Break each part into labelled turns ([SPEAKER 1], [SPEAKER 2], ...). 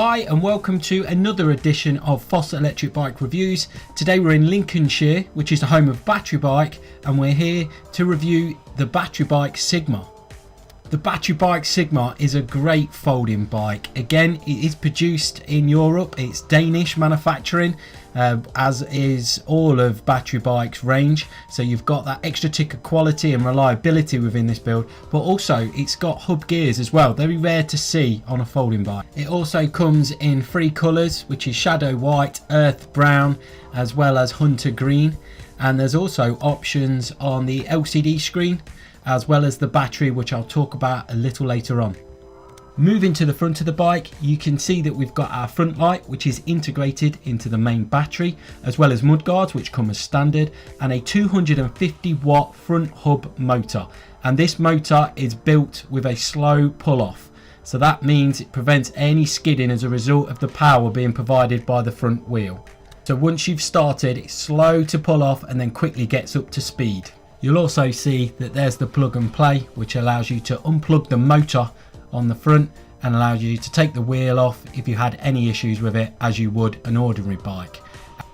[SPEAKER 1] Hi and welcome to another edition of Foss Electric Bike Reviews. Today we're in Lincolnshire, which is the home of Batribike, and we're here to review the Batribike Sigma. The Batribike Sigma is a great folding bike. Again, it is produced in Europe. It's Danish manufacturing, as is all of Batribike's range. So you've got that extra tick of quality and reliability within this build, but also it's got hub gears as well. Very rare to see on a folding bike. It also comes in three colours, which is shadow white, earth brown, as well as hunter green. And there's also options on the LCD screen, as well as the battery, which I'll talk about a little later on. Moving to the front of the bike, you can see that we've got our front light, which is integrated into the main battery, as well as mudguards, which come as standard, and a 250 watt front hub motor. And this motor is built with a slow pull off. So that means it prevents any skidding as a result of the power being provided by the front wheel. So once you've started, it's slow to pull off and then quickly gets up to speed. You'll also see that there's the plug and play, which allows you to unplug the motor on the front and allows you to take the wheel off if you had any issues with it, as you would an ordinary bike.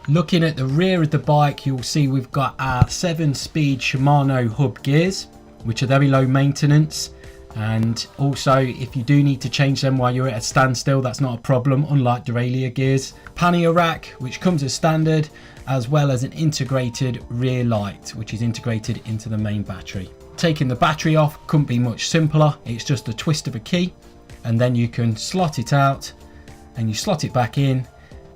[SPEAKER 1] Looking at the rear of the bike, you'll see we've got our 7-speed Shimano hub gears, which are very low maintenance. And also, if you do need to change them while you're at a standstill, that's not a problem, unlike derailleur gears. Pannier rack, which comes as standard, as well as an integrated rear light, which is integrated into the main battery. Taking the battery off couldn't be much simpler. It's just a twist of a key, and then you can slot it out, and you slot it back in,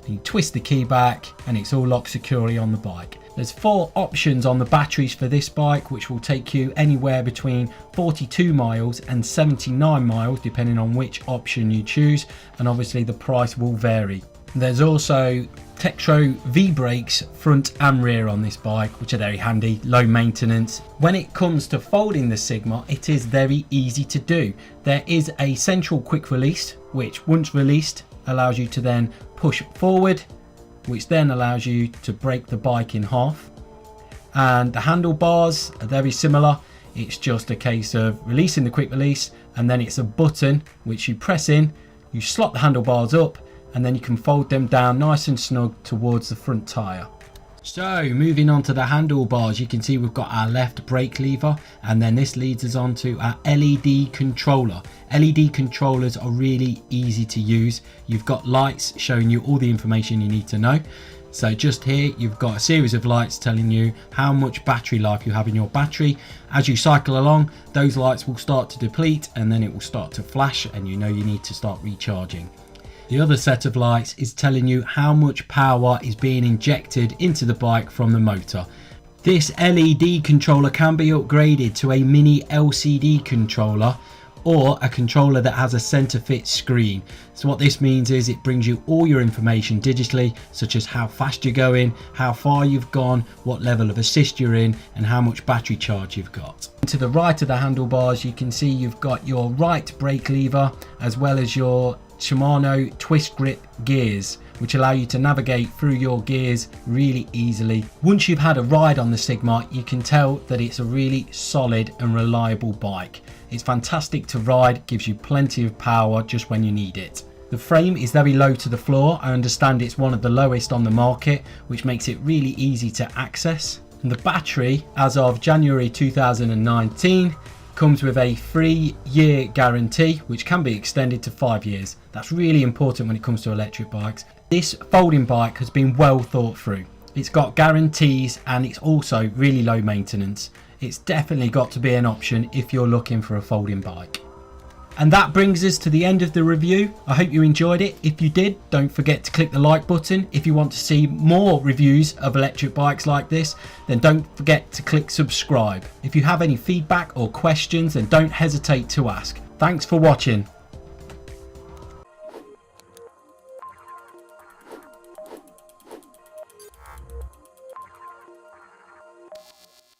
[SPEAKER 1] and you twist the key back, and it's all locked securely on the bike. There's 4 options on the batteries for this bike, which will take you anywhere between 42 miles and 79 miles, depending on which option you choose, and obviously the price will vary. There's also Tektro V-brakes front and rear on this bike, which are very handy, low maintenance. When it comes to folding the Sigma, it is very easy to do. There is a central quick release, which once released allows you to then push forward, which then allows you to break the bike in half. And the handlebars are very similar. It's just a case of releasing the quick release, and then it's a button which you press in, you slot the handlebars up, and then you can fold them down nice and snug towards the front tyre. So moving on to the handlebars, you can see we've got our left brake lever, and then this leads us on to our LED controller. LED controllers are really easy to use. You've got lights showing you all the information you need to know. So just here you've got a series of lights telling you how much battery life you have in your battery. As you cycle along, those lights will start to deplete, and then it will start to flash, and you know you need to start recharging. The other set of lights is telling you how much power is being injected into the bike from the motor. This LED controller can be upgraded to a mini LCD controller, or a controller that has a center fit screen. So what this means is it brings you all your information digitally, such as how fast you're going, how far you've gone, what level of assist you're in, and how much battery charge you've got. To the right of the handlebars, you can see you've got your right brake lever, as well as your Shimano twist grip gears, which allow you to navigate through your gears really easily. Once you've had a ride on the Sigma, you can tell that it's a really solid and reliable bike. It's fantastic to ride, gives you plenty of power just when you need it. The frame is very low to the floor. I understand it's one of the lowest on the market, which makes it really easy to access. And the battery, as of January 2019, comes with a 3-year guarantee, which can be extended to 5 years. That's really important when it comes to electric bikes. This folding bike has been well thought through. It's got guarantees, and it's also really low maintenance. It's definitely got to be an option if you're looking for a folding bike. And that brings us to the end of the review. I hope you enjoyed it. If you did, don't forget to click the like button. If you want to see more reviews of electric bikes like this, then don't forget to click subscribe. If you have any feedback or questions, then don't hesitate to ask. Thanks for watching.